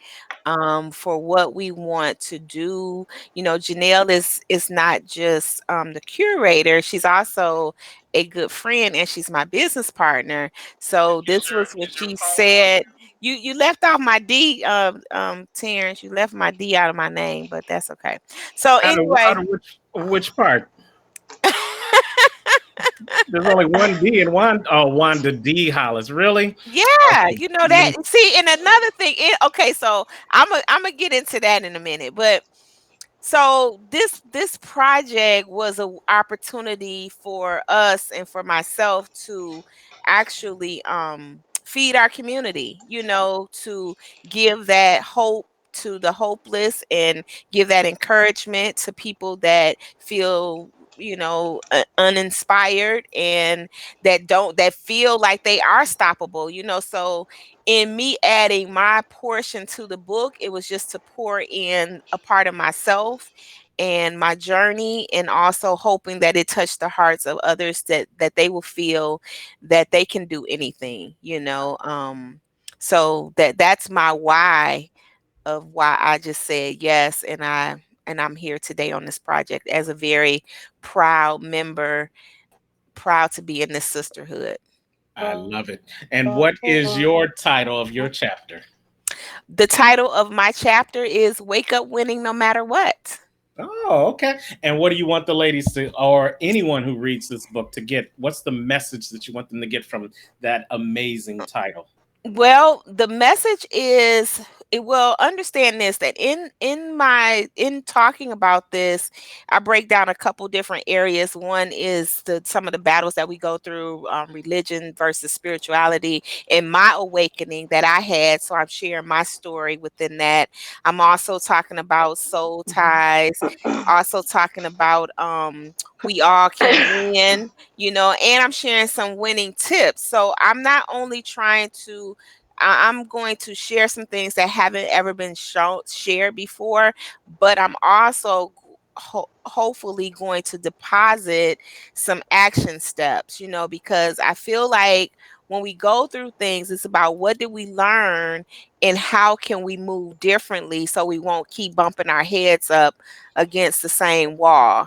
for what we want to do. Janelle is not just the curator, she's also a good friend and she's my business partner. So this was what she said. You left off my D, Terrence. You left my D out of my name, but that's okay. So
Out
anyway,
of which part? There's only one D and one. Oh, Wanda D. Hollis. Really?
yeah,
Okay.
that. See, and another thing. Okay, so I'm gonna get into that in a minute, but so this project was an opportunity for us and for myself to actually feed our community, to give that hope to the hopeless and give that encouragement to people that feel uninspired and that feel like they are stoppable. So in me adding my portion to the book, it was just to pour in a part of myself and my journey, and also hoping that it touched the hearts of others, that they will feel that they can do anything. So that's my why of why I just said yes, and I'm here today on this project as a very proud member, proud to be in this sisterhood.
I love it. And what is your title of your chapter?
The title of my chapter is Wake Up Winning No Matter What.
Oh, okay. And what do you want the ladies to, or anyone who reads this book to get? What's the message that you want them to get from that amazing title?
Well, the message is it will understand this, that in talking about this, I break down a couple different areas. One is some of the battles that we go through, religion versus spirituality, and my awakening that I had. So I'm sharing my story within that. I'm also talking about soul ties, also talking about we all can win, and I'm sharing some winning tips. So I'm not only trying to I'm going to share some things that haven't ever been shared before, but I'm also hopefully going to deposit some action steps, because I feel like when we go through things, it's about what did we learn and how can we move differently so we won't keep bumping our heads up against the same wall,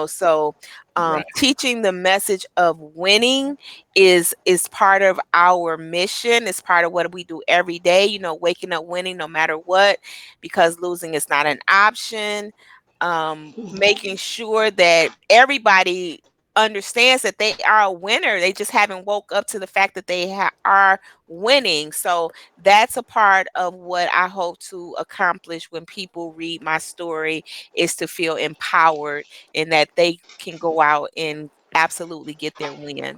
So
Right.
teaching the message of winning is part of our mission. It's part of what we do every day, waking up winning no matter what, because losing is not an option. Making sure that everybody understands that they are a winner. They just haven't woke up to the fact that they are winning. So that's a part of what I hope to accomplish when people read my story, is to feel empowered and that they can go out and absolutely get their win.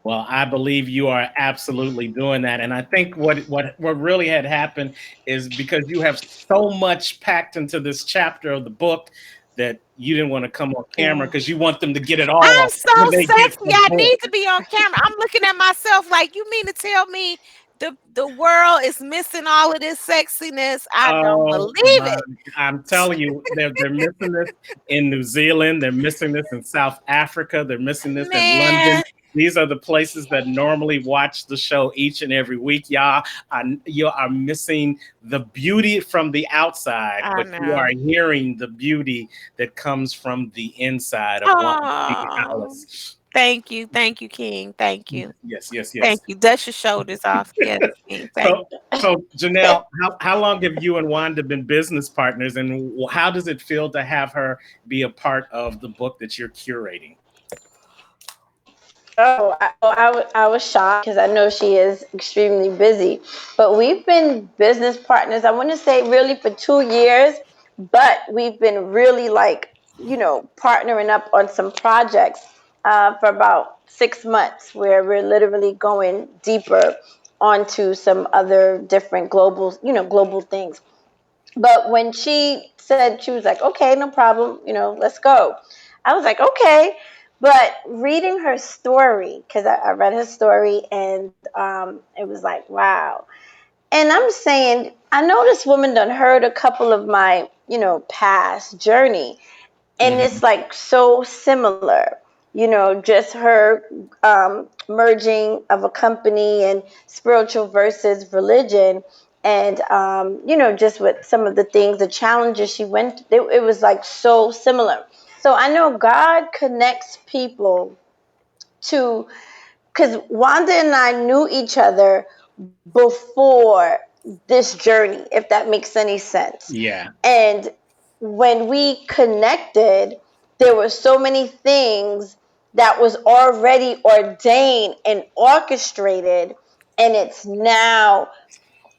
Well, I believe you are absolutely doing that, and I think what really had happened is because you have so much packed into this chapter of the book that you didn't want to come on camera because you want them to get it
I'm
all when
so
they get
sexy.
the
I
book.
need to be on camera. I'm looking at myself like, you mean to tell me the world is missing all of this sexiness? I don't
Oh
believe
my!
it.
I'm telling you, they're missing this in New Zealand. They're missing this in South Africa. They're missing this in London.
Man,
These are the places that normally watch the show each and every week. You are missing the beauty from the outside,
I
but you are
know.
hearing the beauty that comes from the inside of one
Oh,
Alice.
thank you, King. Thank you.
Yes, yes, yes.
Thank you. Dust your shoulders off. Yes, King. Thank
So, so Janelle, how long have you and Wanda been business partners, and how does it feel to have her be a part of the book that you're curating?
I was shocked because I know she is extremely busy. But we've been business partners, I want to say really for 2 years, but we've been really like, partnering up on some projects for about 6 months where we're literally going deeper onto some other different global things. But when she said, she was like, okay, no problem, let's go. I was like, okay. But reading her story, because I read her story and it was like, wow. And I'm saying, I know this woman done heard a couple of my, past journey, and
Mhm.
it's like so similar, just her merging of a company and spiritual versus religion, and just with some of the things, the challenges she went, it was like so similar. So I know God connects people to, because Wanda and I knew each other before this journey, if that makes any sense.
Yeah.
And when we connected, there were so many things that was already ordained and orchestrated, and it's now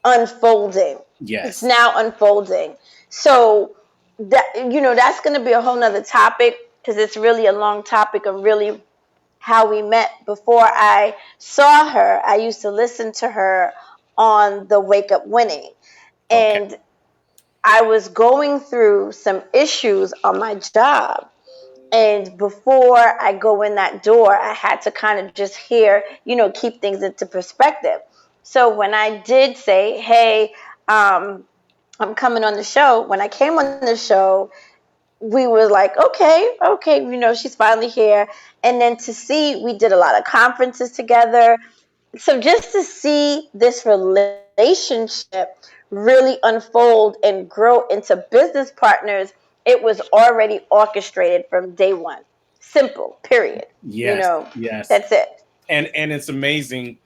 unfolding. It's
Yes.
now unfolding. So that's going to be a whole nother topic, because it's really a long topic of really how we met. Before I saw her, I used to listen to her on the Wake Up Winning.
Okay.
And I was going through some issues on my job. And before I go in that door, I had to kind of just keep things into perspective. So when I did say, hey, I'm coming on the show, when I came on the show, we were like, okay, she's finally here. And then to see, we did a lot of conferences together. So just to see this relationship really unfold and grow into business partners, It was already orchestrated from day one. Simple, period. You
Yes,
know,
yes.
that's it.
And it's amazing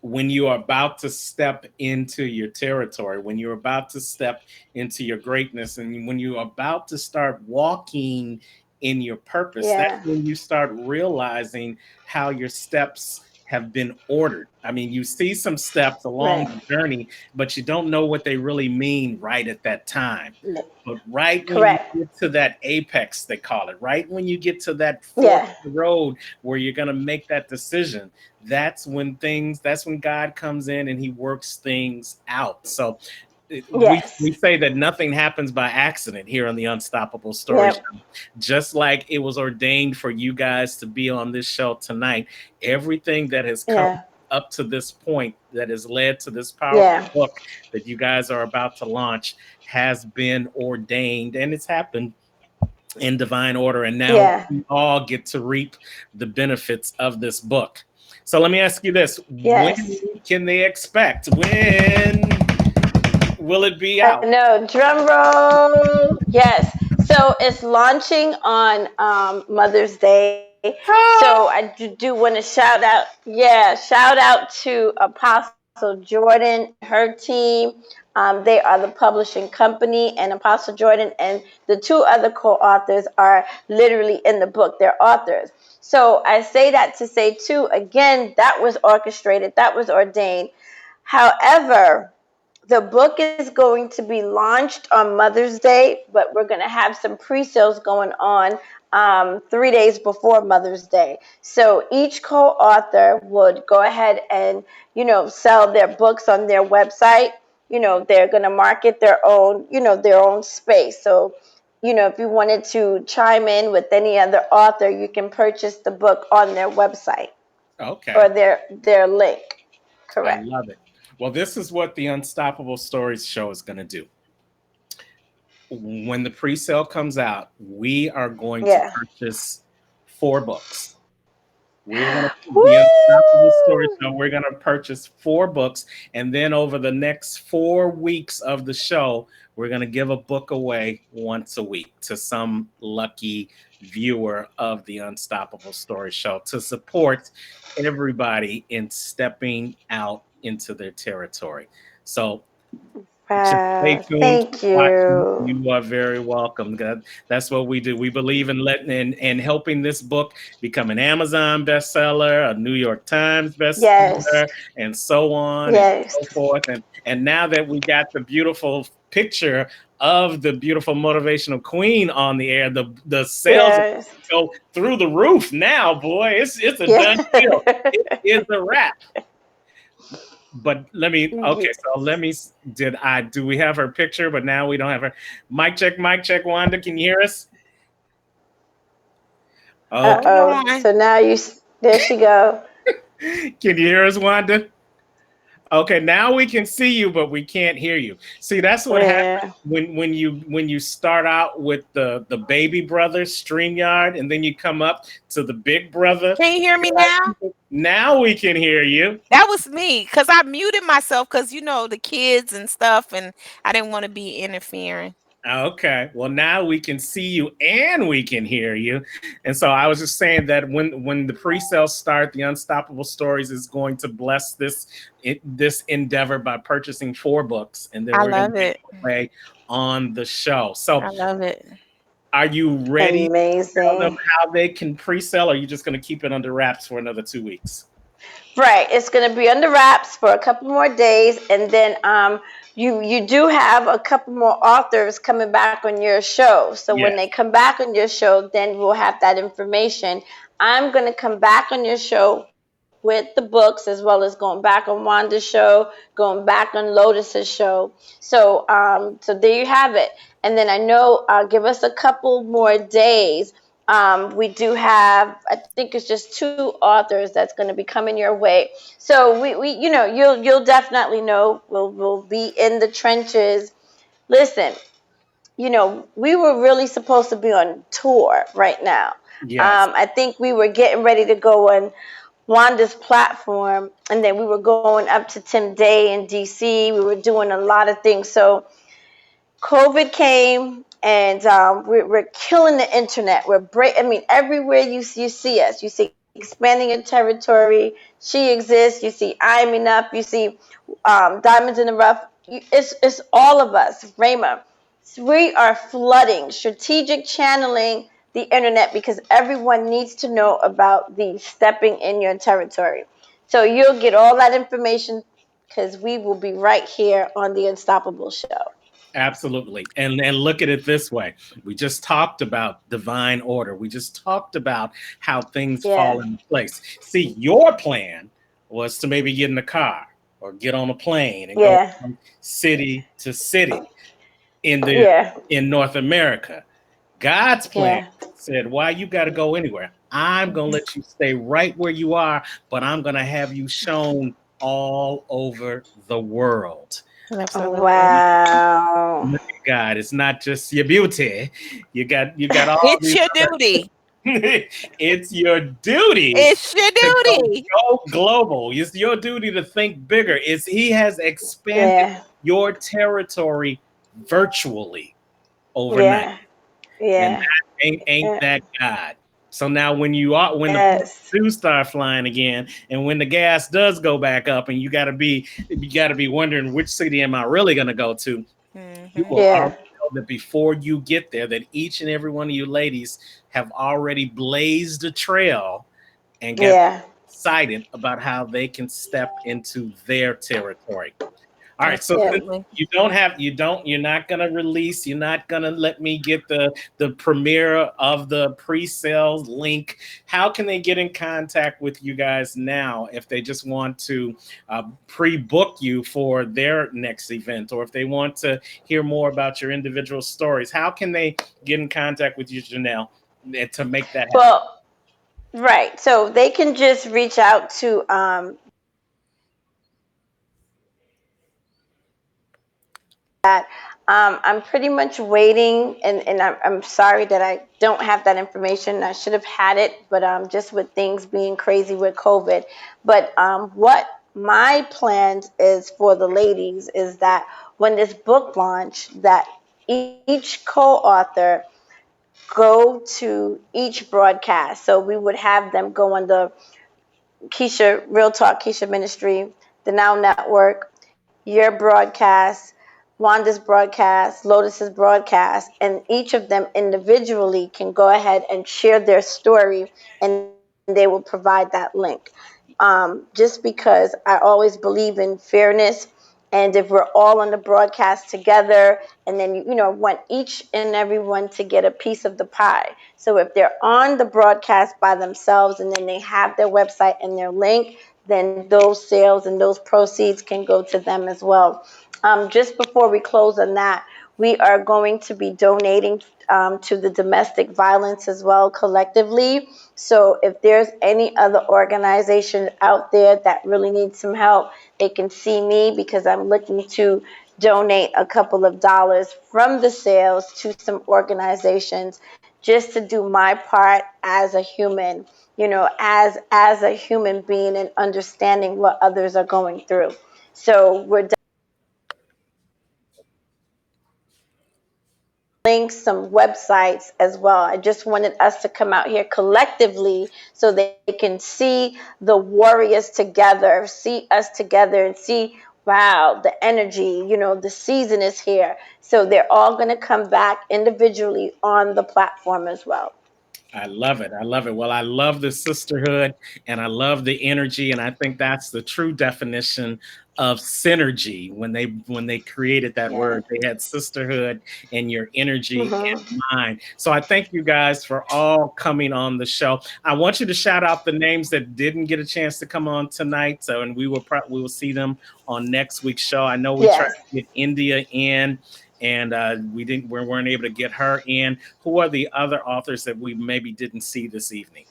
when you are about to step into your territory, when you're about to step into your greatness, and when you're about to start walking in your purpose, that's
Yeah,
when you start realizing how your steps have been ordered. I mean, you see some steps along
right.
the journey, but you don't know what they really mean right at that time. But right when you
Correct.
get to that apex, they call it, right when you get to that fork
Yeah.
in the road where you're going to make that decision, that's when God comes in and he works things out. So we
Yes.
say that nothing happens by accident here on the Unstoppable Story
Yep.
Show. Just like it was ordained for you guys to be on this show tonight, everything that has come
Yeah.
up to this point that has led to this powerful
Yeah.
book that you guys are about to launch has been ordained, and it's happened in divine order. And now
Yeah.
we all get to reap the benefits of this book. So let me ask you this: when
Yes.
can they expect? When will it be
I
out?
know. Drum roll. Yes. So it's launching on Mother's Day. So I do want to shout out, yeah, shout out to Apostle Jordan and her team. They are the publishing company, and Apostle Jordan and the two other co-authors are literally in the book. They're authors. So I say that to say too. Again, that was orchestrated. That was ordained. However, the book is going to be launched on Mother's Day, but we're going to have some pre-sales going on 3 days before Mother's Day. So each co-author would go ahead and, sell their books on their website. They're going to market their own, their own space. So, if you wanted to chime in with any other author, you can purchase the book on their website
Okay,
or their link.
I
Correct.
love it. Well, this is what the Unstoppable Stories show is going to do. When the pre-sale comes out, we are going to
Yeah.
purchase 4 books. We're gonna
Woo!
the Unstoppable Story Show. We're gonna purchase 4 books, and then over the next 4 weeks of the show, we're gonna give a book away once a week to some lucky viewer of the Unstoppable Story Show to support everybody in stepping out into their territory. So just stay
Wow,
tuned,
thank
watching.
you.
You are very welcome. That's what we do. We believe in letting and helping this book become an Amazon bestseller, a New York Times
Yes,
bestseller, and so on and
yes,
so forth. And now that we got the beautiful picture of the beautiful motivational queen on the air, the sales
yes,
go through the roof now, boy. It's a
yeah.
done deal. It is a wrap. But okay,
Yes.
so do we have her picture? But now we don't have her. Mic check, Wanda, can you hear us? Okay.
Hold
Uh-oh.
on.
So now there she go.
Can you hear us, Wanda? Okay, now we can see you, but we can't hear you. See, that's what happens
Yeah.
when you start out with the baby brother StreamYard, and then you come up to the big brother.
Can you hear me now?
Now we can hear you.
That was me because I muted myself because the kids and stuff, and I didn't want to be interfering.
Okay. Well, now we can see you and we can hear you. And so I was just saying that when the pre-sales start, the Unstoppable Stories is going to bless this endeavor by purchasing 4 books, and then
I
we're going to
love
give
it.
it away on the show. So,
I love it.
are you ready to tell them
Amazing.
how they can pre-sell, or are you just going to keep it under wraps for another 2 weeks?
Right. It's going to be under wraps for a couple more days, and then you do have a couple more authors coming back on your show. So when they
Yes.
come back on your show, then we'll have that information. I'm going to come back on your show with the books, as well as going back on Wanda's show, going back on Lotus's show. So there you have it. And then I know, give us a couple more days. We do have, I think it's just 2 authors that's going to be coming your way. So we you'll definitely know. We'll be in the trenches. Listen, we were really supposed to be on tour right now.
Yes.
I think we were getting ready to go on Wanda's platform, and then we were going up to Tim Day in DC. We were doing a lot of things. So COVID came, and we're killing the internet. I mean, everywhere you see us, you see expanding your territory. She exists. You see I'm enough. You see diamonds in the rough. It's all of us, Rayma. We are flooding, strategic channeling the internet because everyone needs to know about the stepping in your territory. So you'll get all that information because we will be right here on the Unstoppable Show.
Absolutely. And look at it this way. We just talked about divine order. We just talked about how things fall
Yeah,
into place. See, your plan was to maybe get in a car or get on a plane and go
yeah,
from city to city in the
yeah,
in North America. God's plan
yeah,
said, "Why you got to go anywhere? I'm going to let you stay right where you are, but I'm going to have you shown all over the world."
Absolutely.
wow.
Look at God. It's not just your beauty. You got all
It's
these
your
other.
duty.
It's your duty
It's your
to
duty.
go global. It's your duty to think bigger. It's He has expanded
Yeah,
your territory virtually overnight.
yeah,
And
yeah,
that ain't
yeah.
that God. So now when the planes
Yes,
do start flying again, and when the gas does go back up, and you gotta be wondering which city am I really gonna go to, you
Hmm.
will already
yeah,
know that before you get there, that each and every one of you ladies have already blazed a trail and got
yeah,
excited about how they can step into their territory. All right, so
yeah.
since
Absolutely.
you're not gonna release, you're not gonna let me get the premiere of the pre-sales link. How can they get in contact with you guys now if they just want to pre-book you for their next event, or if they want to hear more about your individual stories? How can they get in contact with you, Jenelle, to make that happen?
Well, right. So they can just reach out to that. I'm pretty much waiting, and I'm sorry that I don't have that information. I should have had it, but just with things being crazy with COVID. But what my plans is for the ladies is that when this book launch, that each co-author go to each broadcast. So we would have them go on the Keisha Real Talk Keisha Ministry, the Now Network, your broadcast, Wanda's broadcast, Lotus's broadcast, and each of them individually can go ahead and share their story, and they will provide that link. Just because I always believe in fairness, and if we're all on the broadcast together, and then want each and everyone to get a piece of the pie. So if they're on the broadcast by themselves and then they have their website and their link, then those sales and those proceeds can go to them as well. Just before we close on that, we are going to be donating to the domestic violence as well collectively. So if there's any other organization out there that really needs some help, they can see me because I'm looking to donate a couple of dollars from the sales to some organizations just to do my part as a human, as a human being and understanding what others are going through. So we're links, some websites as well. I just wanted us to come out here collectively so they can see the warriors together, see us together, and see, wow, the energy, the season is here. So they're all going to come back individually on the platform as well.
I love it. I love it. Well, I love the sisterhood and I love the energy. And I think that's the true definition of synergy. When they created that
Yeah.
word, they had sisterhood and your energy
Mm-hmm.
in mind. So I thank you guys for all coming on the show. I want you to shout out the names that didn't get a chance to come on tonight. So, and we will see them on next week's show. I know we tried
Yes.
to get India in, and we weren't able to get her in. Who are the other authors that we maybe didn't see this evening?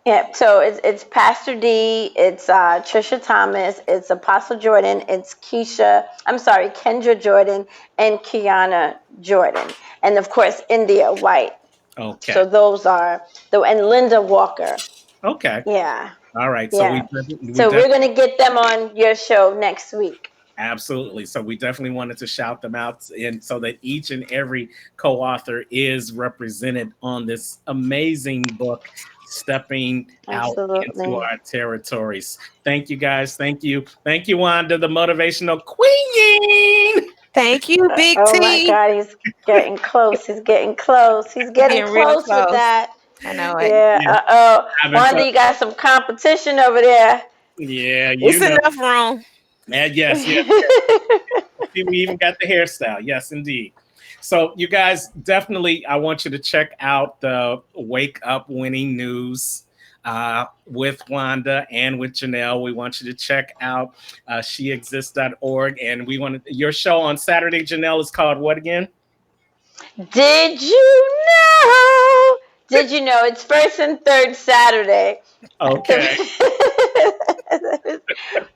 Yeah, so it's Pastor D, it's Trisha Thomas, it's Apostle Jordan, it's Kendra Jordan, and Kiana Jordan, and of course India White.
Okay.
So those are and Linda Walker.
Okay.
Yeah,
All right. So we
yeah.
definitely, we
So we're
definitely
gonna get them on your show next week.
Absolutely. So we definitely wanted to shout them out, and so that each and every co-author is represented on this amazing book, Stepping Out into
Absolutely.
Our Territories. Thank you guys. Thank you. Thank you, Wanda, the motivational queen.
Thank you, Big
Oh my
T.
God, he's getting close. He's getting close. He's
It's
getting
getting real
close with
close.
that.
I know it.
Yeah.
Yeah, having fun.
Wanda, you got some competition over there.
Yeah,
It's
you know.
enough room.
And yes, yes. See, we even got the hairstyle. Yes, indeed. So, you guys, definitely, I want you to check out the Wake Up Winning News with Wanda and with Jenelle. We want you to check out sheexists.org. And we want your show on Saturday, Jenelle, is called what again?
Did you know? Did you know it's first and third Saturday?
Okay.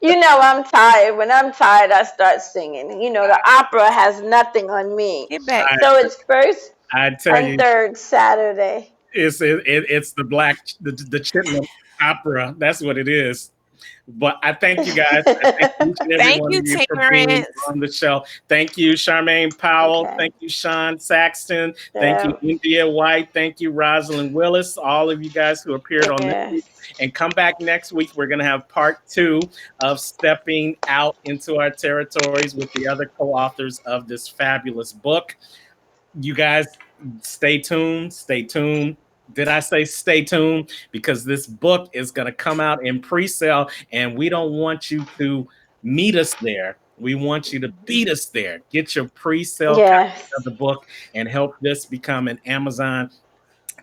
You know I'm tired. When I'm tired, I start singing. You know the opera has nothing on me.
Get back.
So it's first
I tell
and
you,
third Saturday.
it's the the Chitlin opera. That's what it is. But I thank you guys. I thank each and every
Thank
one
you,
of you for being
Terrence.
on the show. Thank you, Charmaine Powell.
Okay.
Thank you, Sean Saxton. Thank you,
So
India White. Thank you, Rosalind Willis. All of you guys who appeared on this week.
yes.
And come back next week. We're going to have part 2 of Stepping Out into Our Territories with the other co-authors of this fabulous book. You guys stay tuned. Stay tuned. Did I say stay tuned? Because this book is going to come out in pre-sale, and we don't want you to meet us there. We want you to beat us there. Get your pre-sale copy of
Yes.
the book and help this become an Amazon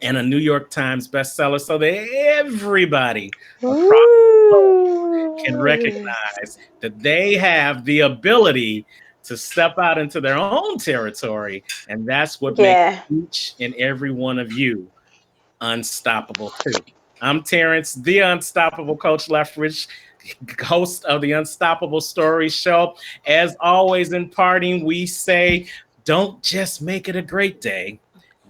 and a New York Times bestseller so that everybody across the globe can
Ooh.
recognize that they have the ability to step out into their own territory. And that's what makes
Yeah.
each and every one of you unstoppable too. I'm Terrence, the Unstoppable Coach Lethbridge, host of the Unstoppable Stories Show. As always, in parting, we say, don't just make it a great day.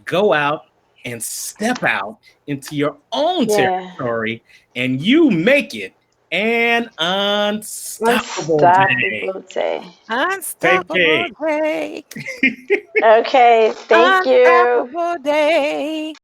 Go out and step out into your own
Yeah.
territory, and you make it an unstoppable day.
Unstoppable day.
Take care.
Unstoppable day.
Okay. Thank you.
Unstoppable day.